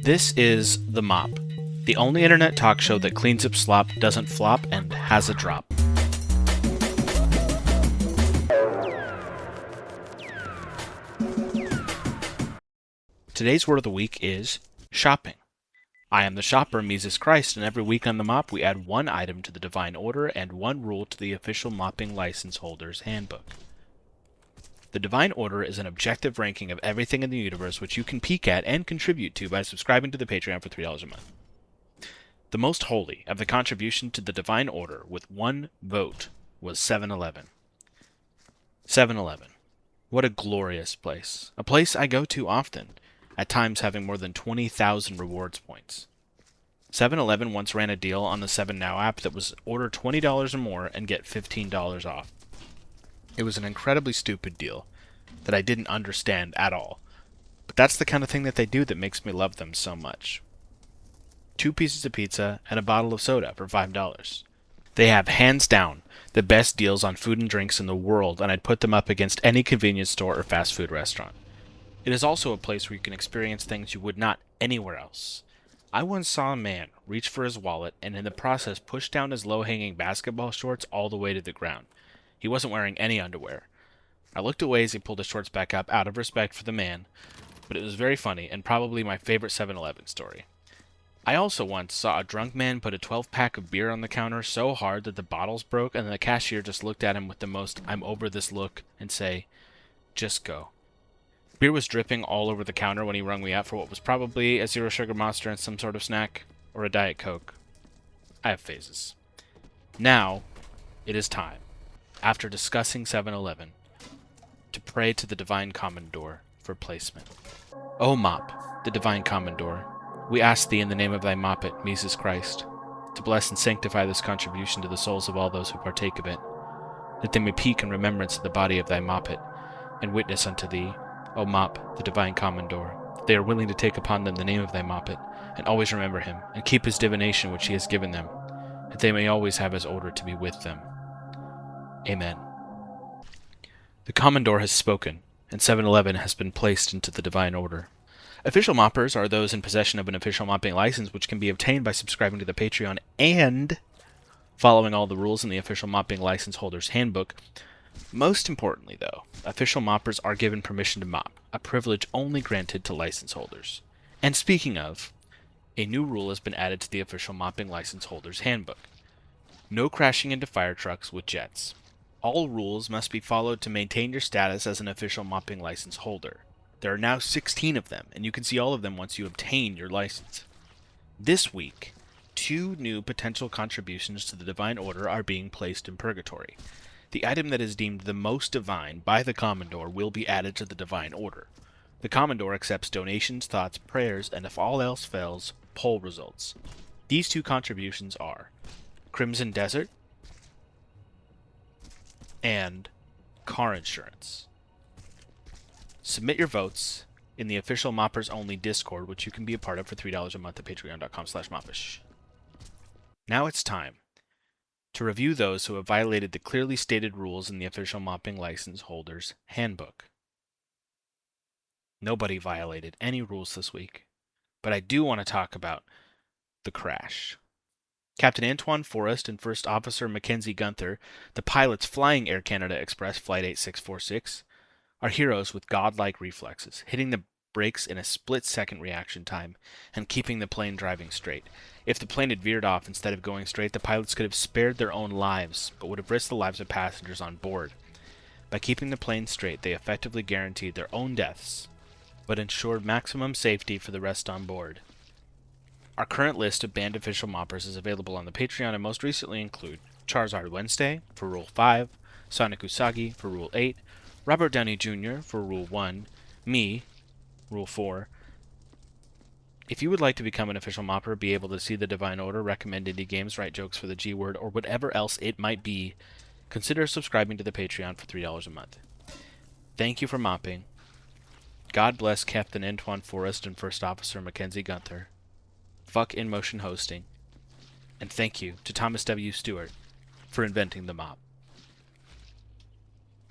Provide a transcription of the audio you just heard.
This is The Mop, the only internet talk show that cleans up slop, doesn't flop, and has a drop. Today's word of the week is shopping. I am the shopper, Jesus Christ, and every week on The Mop we add one item to the divine order and one rule to the official mopping license holder's handbook. The Divine Order is an objective ranking of everything in the universe which you can peek at and contribute to by subscribing to the Patreon for $3 a month. The most holy of the contribution to the Divine Order with one vote was 7-Eleven. 7-Eleven. What a glorious place. A place I go to often, at times having more than 20,000 rewards points. 7-Eleven once ran a deal on the 7NOW app that was order $20 or more and get $15 off. It was an incredibly stupid deal that I didn't understand at all. But that's the kind of thing that they do that makes me love them so much. 2 pieces of pizza and a bottle of soda for $5. They have, hands down, the best deals on food and drinks in the world, and I'd put them up against any convenience store or fast food restaurant. It is also a place where you can experience things you would not anywhere else. I once saw a man reach for his wallet and in the process push down his low-hanging basketball shorts all the way to the ground. He wasn't wearing any underwear. I looked away as he pulled his shorts back up out of respect for the man, but it was very funny and probably my favorite 7-Eleven story. I also once saw a drunk man put a 12-pack of beer on the counter so hard that the bottles broke and the cashier just looked at him with the most "I'm over this" look and say, "Just go." Beer was dripping all over the counter when he rung me up for what was probably a zero sugar Monster and some sort of snack, or a Diet Coke. I have phases. Now, it is time, after discussing 7-Eleven, to pray to the Divine Commandor for placement. O Mop, the Divine Commandor, we ask thee in the name of thy Moppet, Jesus Christ, to bless and sanctify this contribution to the souls of all those who partake of it, that they may peak in remembrance of the body of thy Moppet, and witness unto thee, O Mop, the Divine Commandor, that they are willing to take upon them the name of thy Moppet, and always remember him, and keep his divination which he has given them, that they may always have his order to be with them. Amen. The Commandor has spoken, and 7-Eleven has been placed into the Divine Order. Official moppers are those in possession of an official mopping license which can be obtained by subscribing to the Patreon and following all the rules in the official mopping license holder's handbook. Most importantly, though, official moppers are given permission to mop, a privilege only granted to license holders. And speaking of, a new rule has been added to the official mopping license holder's handbook. No crashing into fire trucks with jets. All rules must be followed to maintain your status as an official mopping license holder. There are now 16 of them, and you can see all of them once you obtain your license. This week, 2 new potential contributions to the Divine Order are being placed in purgatory. The item that is deemed the most divine by the Commandor will be added to the Divine Order. The Commandor accepts donations, thoughts, prayers, and if all else fails, poll results. These 2 contributions are Crimson Desert and car insurance. Submit your votes in the official Moppers Only Discord, which you can be a part of for $3 a month at patreon.com/moppish. Now it's time to review those who have violated the clearly stated rules in the official mopping license holder's handbook. Nobody violated any rules this week, but I do want to talk about the crash. Captain Antoine Forrest and First Officer Mackenzie Gunther, the pilots flying Air Canada Express Flight 8646, are heroes with godlike reflexes, hitting the brakes in a split-second reaction time and keeping the plane driving straight. If the plane had veered off instead of going straight, the pilots could have spared their own lives, but would have risked the lives of passengers on board. By keeping the plane straight, they effectively guaranteed their own deaths, but ensured maximum safety for the rest on board. Our current list of banned official moppers is available on the Patreon and most recently include Charizard Wednesday for Rule 5, Sonic Usagi for Rule 8, Robert Downey Jr. for Rule 1, me, Rule 4. If you would like to become an official mopper, be able to see the Divine Order, recommend indie games, write jokes for the G word, or whatever else it might be, consider subscribing to the Patreon for $3 a month. Thank you for mopping. God bless Captain Antoine Forrest and First Officer Mackenzie Gunther. Fuck InMotion Hosting. And thank you to Thomas W. Stewart for inventing the mop.